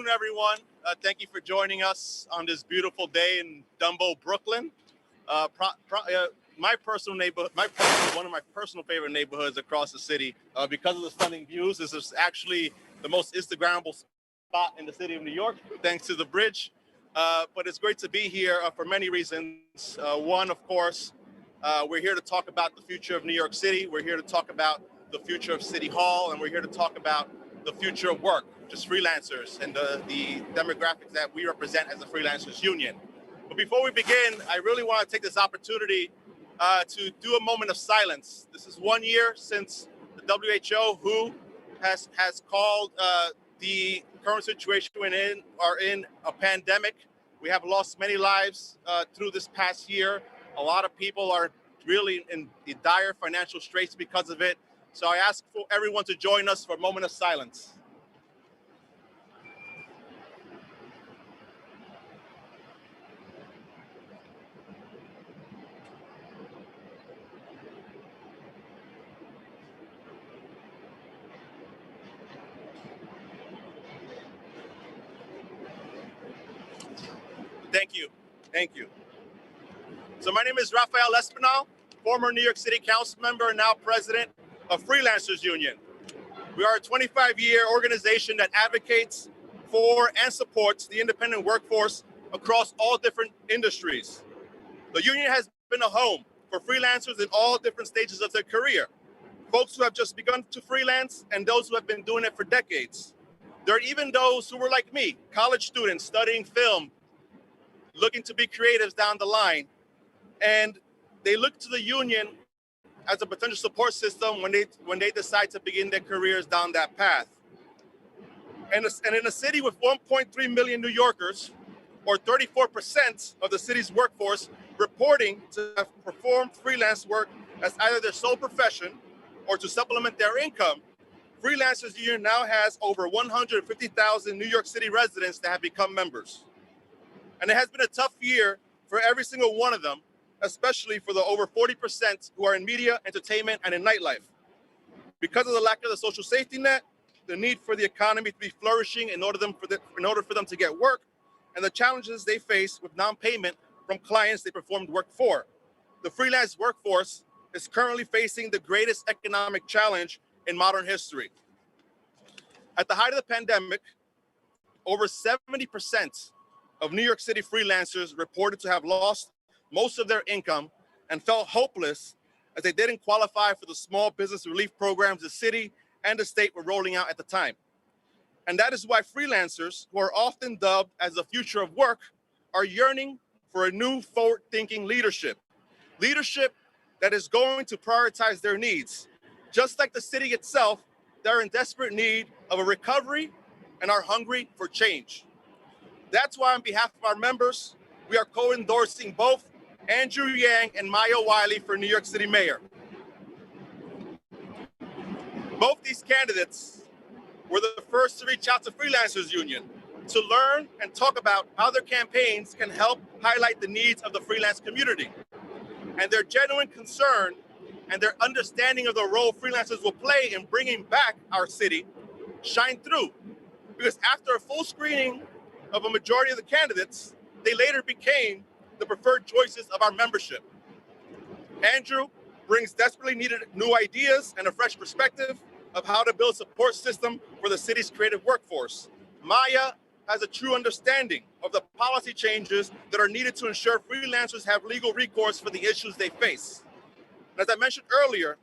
afternoon, everyone. Thank you for joining us on this beautiful day in Dumbo, Brooklyn. My personal neighborhood, one of my personal favorite neighborhoods across the city. Because of the stunning views, this is actually the most Instagrammable spot in the city of New York, thanks to the bridge. But it's great to be here for many reasons. One, of course, we're here to talk about the future of New York City. We're here to talk about the future of City Hall, and we're here to talk about the future of work, just freelancers and the demographics that we represent as a freelancers union. But before we begin, I really want to take this opportunity to do a moment of silence. This is 1 year since the WHO has called the current situation we're in a pandemic. We have lost many lives through this past year. A lot of people are really in dire financial straits because of it. So I ask for everyone to join us for a moment of silence. Thank you. Thank you. So my name is Rafael Espinal, former New York City Council member and now president of Freelancers Union. We are a 25-year organization that advocates for and supports the independent workforce across all different industries. The union has been a home for freelancers in all different stages of their career. Folks who have just begun to freelance and those who have been doing it for decades. There are even those who were like me, college students studying film, looking to be creatives down the line. And they look to the union as a potential support system when they decide to begin their careers down that path. And in a city with 1.3 million New Yorkers, or 34% of the city's workforce reporting to have performed freelance work as either their sole profession or to supplement their income, Freelancers Union now has over 150,000 New York City residents that have become members. And it has been a tough year for every single one of them, especially for the over 40% who are in media, entertainment, and in nightlife. Because of the lack of the social safety net, the need for the economy to be flourishing in order for them to get work, and the challenges they face with non-payment from clients they performed work for. The freelance workforce is currently facing the greatest economic challenge in modern history. At the height of the pandemic, over 70% of New York City freelancers reported to have lost most of their income and felt hopeless as they didn't qualify for the small business relief programs the city and the state were rolling out at the time. And that is why freelancers, who are often dubbed as the future of work, are yearning for a new forward-thinking leadership. Leadership that is going to prioritize their needs. Just like the city itself, they're in desperate need of a recovery and are hungry for change. That's why on behalf of our members, we are co-endorsing both Andrew Yang and Maya Wiley for New York City Mayor. Both these candidates were the first to reach out to Freelancers Union to learn and talk about how their campaigns can help highlight the needs of the freelance community. And their genuine concern and their understanding of the role freelancers will play in bringing back our city shine through. Because after a full screening of a majority of the candidates, they later became the preferred choices of our membership. Andrew brings desperately needed new ideas and a fresh perspective of how to build a support system for the city's creative workforce. Maya has a true understanding of the policy changes that are needed to ensure freelancers have legal recourse for the issues they face. And as I mentioned earlier,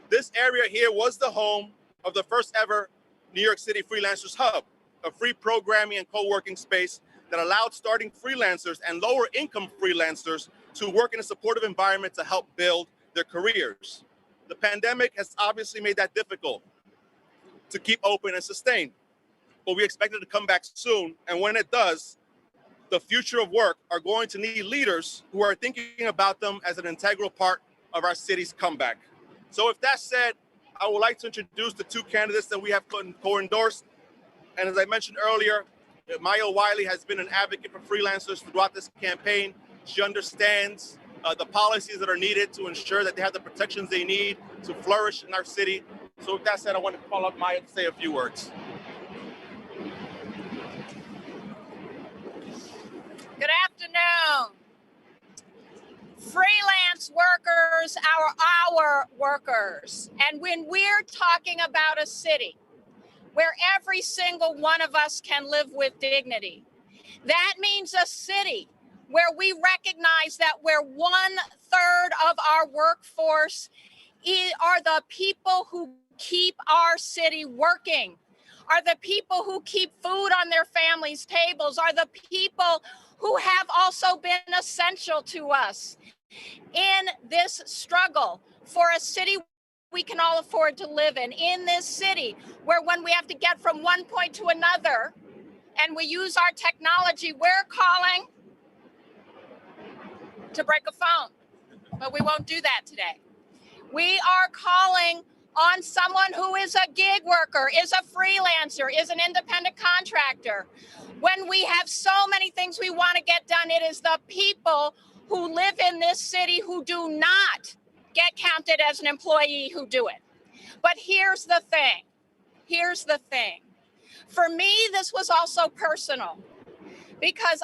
this area here was the home of the first ever New York City Freelancers Hub, a free programming and co-working space that allowed starting freelancers and lower income freelancers to work in a supportive environment to help build their careers. The pandemic has obviously made that difficult to keep open and sustain, but we expect it to come back soon. And when it does, the future of work are going to need leaders who are thinking about them as an integral part of our city's comeback. So with that said, I would like to introduce the two candidates that we have co-endorsed. And as I mentioned earlier, Maya Wiley has been an advocate for freelancers throughout this campaign. She understands the policies that are needed to ensure that they have the protections they need to flourish in our city. So with that said, I want to call up Maya to say a few words. freelance workers are our workers. And when we're talking about a city where every single one of us can live with dignity, that means a city where we recognize that where 1/3 of our workforce are the people who keep our city working, are the people who keep food on their families' tables, are the people who have also been essential to us in this struggle for a city we can all afford to live in this city where when we have to get from one point to another and we use our technology, we're calling to break a phone, but we won't do that today. We are calling on someone who is a gig worker, is a freelancer, is an independent contractor. When we have so many things we want to get done, it is the people who live in this city who do not get counted as an employee who do it. But here's the thing. Here's the thing. For me, this was also personal because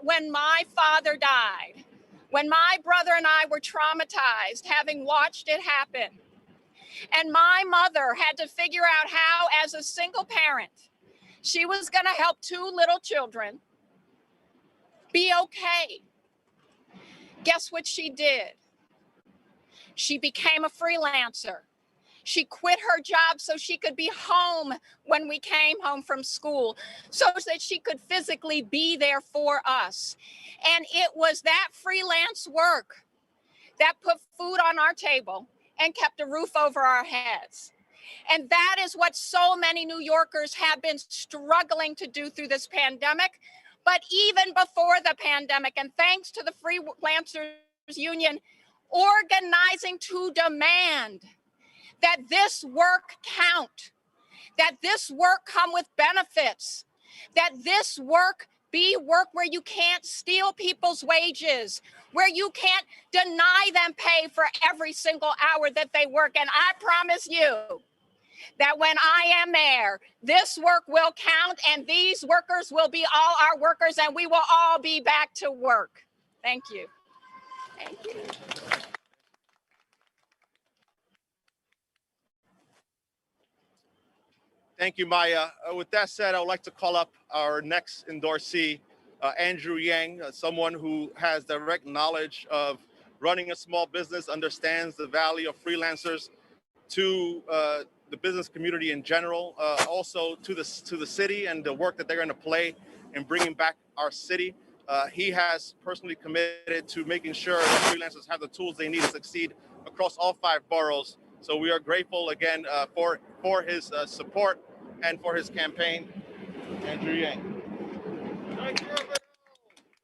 when my father died, when my brother and I were traumatized, having watched it happen, and my mother had to figure out how, as a single parent, she was going to help 2 little children be okay. Guess what she did? She became a freelancer. She quit her job so she could be home when we came home from school, so that she could physically be there for us. And it was that freelance work that put food on our table and kept a roof over our heads. And that is what so many New Yorkers have been struggling to do through this pandemic. But even before the pandemic, and thanks to the Freelancers Union organizing to demand that this work count, that this work come with benefits, that this work be work where you can't steal people's wages, where you can't deny them pay for every single hour that they work. And I promise you that when I am mayor, this work will count and these workers will be all our workers and we will all be back to work. Thank you. Thank you. Thank you, Maya. With that said, I would like to call up our next endorsee, Andrew Yang, someone who has direct knowledge of running a small business, understands the value of freelancers to the business community in general, also to the city and the work that they're going to play in bringing back our city. He has personally committed to making sure that freelancers have the tools they need to succeed across all 5 boroughs. So we are grateful again for his support and for his campaign. Andrew Yang. Thank you, everyone.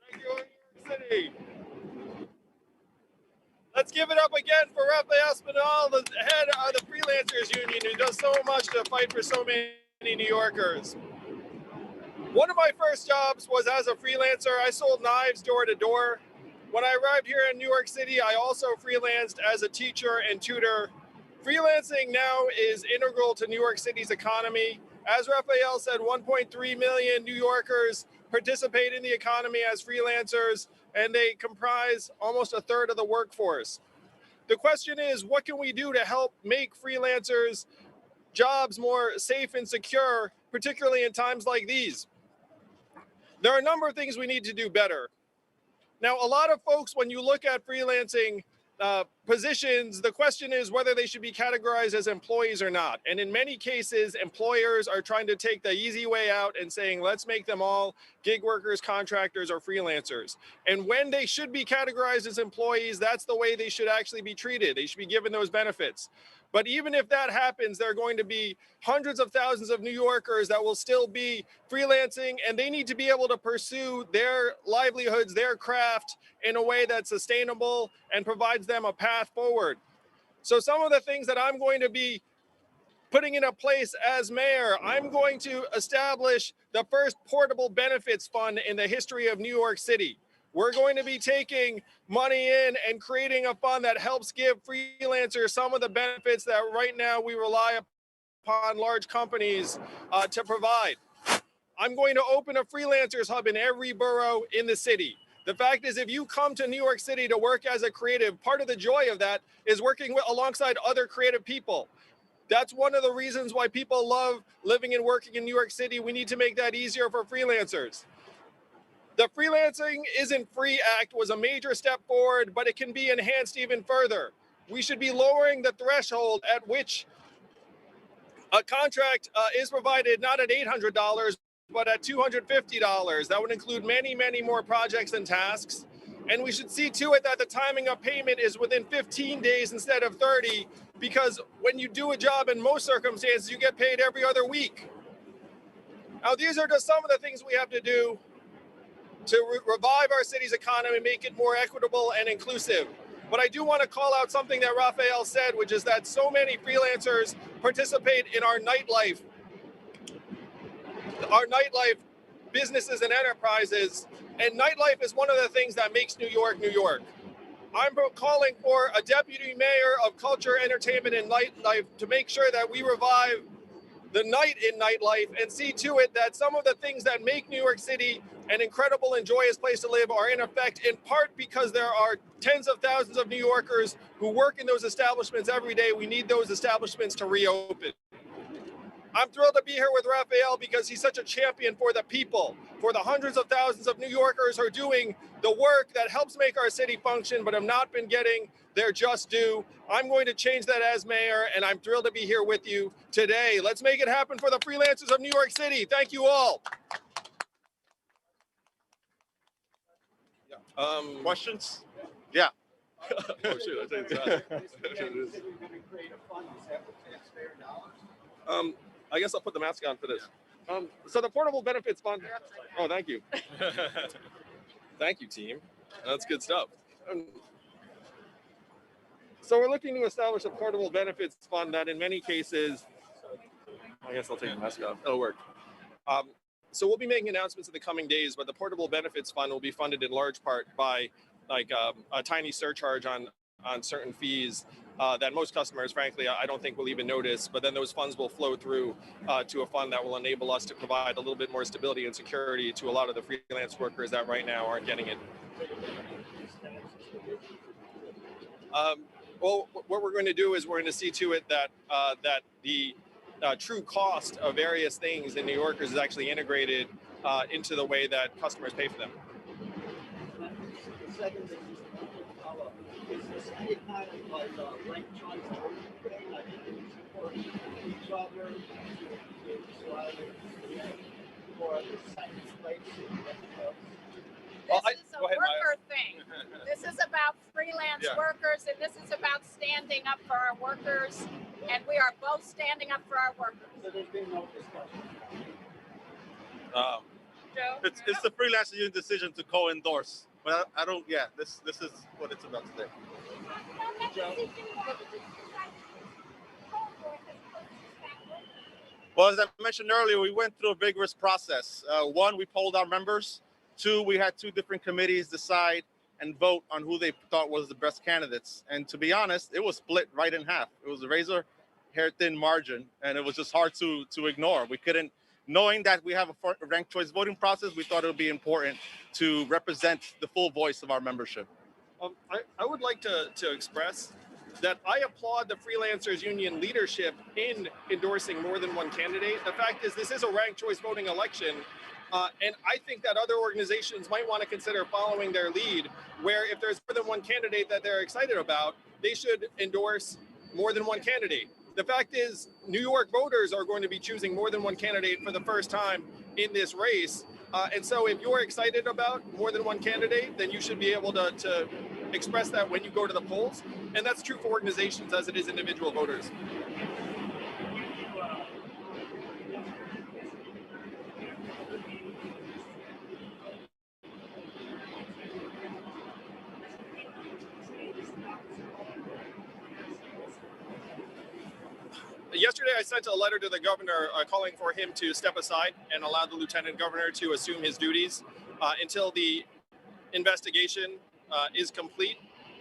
Thank you, New York City. Let's give it up again for Raphael Espinal, the head of the Freelancers Union, who does so much to fight for so many New Yorkers. One of my first jobs was as a freelancer. I sold knives door to door. When I arrived here in New York City, I also freelanced as a teacher and tutor. Freelancing now is integral to New York City's economy. As Raphael said, 1.3 million New Yorkers participate in the economy as freelancers, and they comprise almost 1/3 of the workforce. The question is, what can we do to help make freelancers' jobs more safe and secure, particularly in times like these? There are a number of things we need to do better. Now, a lot of folks, when you look at freelancing positions, the question is whether they should be categorized as employees or not. And in many cases, employers are trying to take the easy way out and saying, let's make them all gig workers, contractors, or freelancers. And when they should be categorized as employees, that's the way they should actually be treated. They should be given those benefits. But even if that happens, there are going to be hundreds of thousands of New Yorkers that will still be freelancing, and they need to be able to pursue their livelihoods, their craft, in a way that's sustainable and provides them a path forward. So some of the things that I'm going to be putting into place as mayor, I'm going to establish the first portable benefits fund in the history of New York City. We're going to be taking money in and creating a fund that helps give freelancers some of the benefits that right now we rely upon large companies to provide. I'm going to open a freelancers hub in every borough in the city. The fact is, if you come to New York City to work as a creative, part of the joy of that is working alongside other creative people. That's one of the reasons why people love living and working in New York City. We need to make that easier for freelancers. The Freelancing Isn't Free Act was a major step forward, but it can be enhanced even further. We should be lowering the threshold at which a contract is provided, not at $800, but at $250. That would include many, many more projects and tasks. And we should see to it that the timing of payment is within 15 days instead of 30, because when you do a job in most circumstances, you get paid every other week. Now, these are just some of the things we have to do to revive our city's economy, make it more equitable and inclusive. But I do want to call out something that Raphael said, which is that so many freelancers participate in our nightlife businesses and enterprises. And nightlife is one of the things that makes New York, New York. I'm calling for a deputy mayor of culture, entertainment, and nightlife to make sure that we revive the night in nightlife and see to it that some of the things that make New York City an incredible and joyous place to live are in effect in part because there are tens of thousands of New Yorkers who work in those establishments every day. We need those establishments to reopen. I'm thrilled to be here with Raphael because he's such a champion for the people, for the hundreds of thousands of New Yorkers who are doing the work that helps make our city function but have not been getting their just due. I'm going to change that as mayor, and I'm thrilled to be here with you today. Let's make it happen for the freelancers of New York City. Thank you all. Questions? Yeah. Oh, shoot, I think it's I guess I'll put the mask on for this. So the Portable Benefits Fund. Oh, thank you. Thank you, team. That's good stuff. So we're looking to establish a Portable Benefits Fund that in many cases, I guess I'll take the mask off. It'll work. So we'll be making announcements in the coming days, but the Portable Benefits Fund will be funded in large part by like a tiny surcharge on certain fees that most customers, frankly, I don't think will even notice. But then those funds will flow through to a fund that will enable us to provide a little bit more stability and security to a lot of the freelance workers that right now aren't getting it. Well, what we're going to do is we're going to see to it that that the true cost of various things in New Yorkers is actually integrated into the way that customers pay for them. The second thing is this any kind of like rank choice thing, like support each other, or the second place. This is a worker thing. This is about freelance workers, and this is about standing up for our workers, and we are both standing up for our workers. So there's been no discussion. It's the freelancer union decision to co-endorse. Well, I don't. Yeah, this is what it's about today. Well, as I mentioned earlier, we went through a vigorous process. One, we polled our members. Two, we had two different committees decide and vote on who they thought was the best candidates. And to be honest, it was split right in half. It was a razor hair thin margin, and it was just hard to ignore. We couldn't, knowing that we have a ranked choice voting process, we thought it would be important to represent the full voice of our membership. I would like to express that I applaud the Freelancers Union leadership in endorsing more than one candidate. The fact is, this is a ranked choice voting election. And I think that other organizations might want to consider following their lead, where if there's more than one candidate that they're excited about, they should endorse more than one candidate. The fact is, New York voters are going to be choosing more than one candidate for the first time in this race. And so if you're excited about more than one candidate, then you should be able to express that when you go to the polls. And that's true for organizations as it is individual voters. Yesterday, I sent a letter to the governor calling for him to step aside and allow the lieutenant governor to assume his duties until the investigation is complete.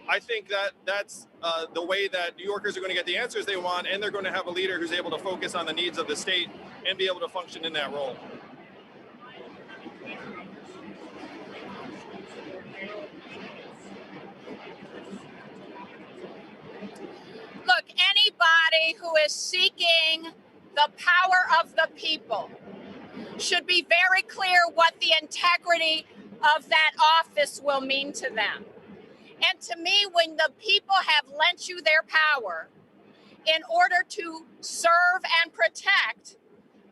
I think that that's the way that New Yorkers are going to get the answers they want, and they're going to have a leader who's able to focus on the needs of the state and be able to function in that role. anybody who is seeking the power of the people should be very clear what the integrity of that office will mean to them. And to me, when the people have lent you their power in order to serve and protect,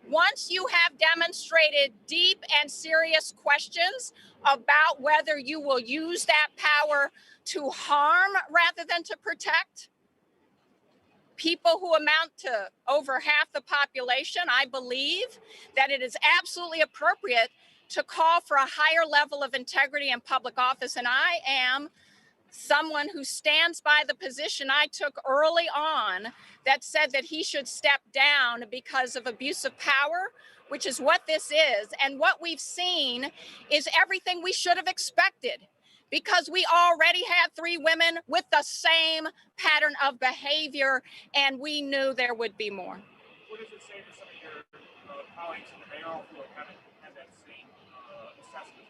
once you have demonstrated deep and serious questions about whether you will use that power to harm rather than to protect people who amount to over half the population, I believe that it is absolutely appropriate to call for a higher level of integrity in public office. And I am someone who stands by the position I took early on that said that he should step down because of abuse of power, which is what this is. And what we've seen is everything we should have expected, because we already had 3 women with the same pattern of behavior, and we knew there would be more. What does it say to some of your colleagues in the mayoral who have had that same assessment?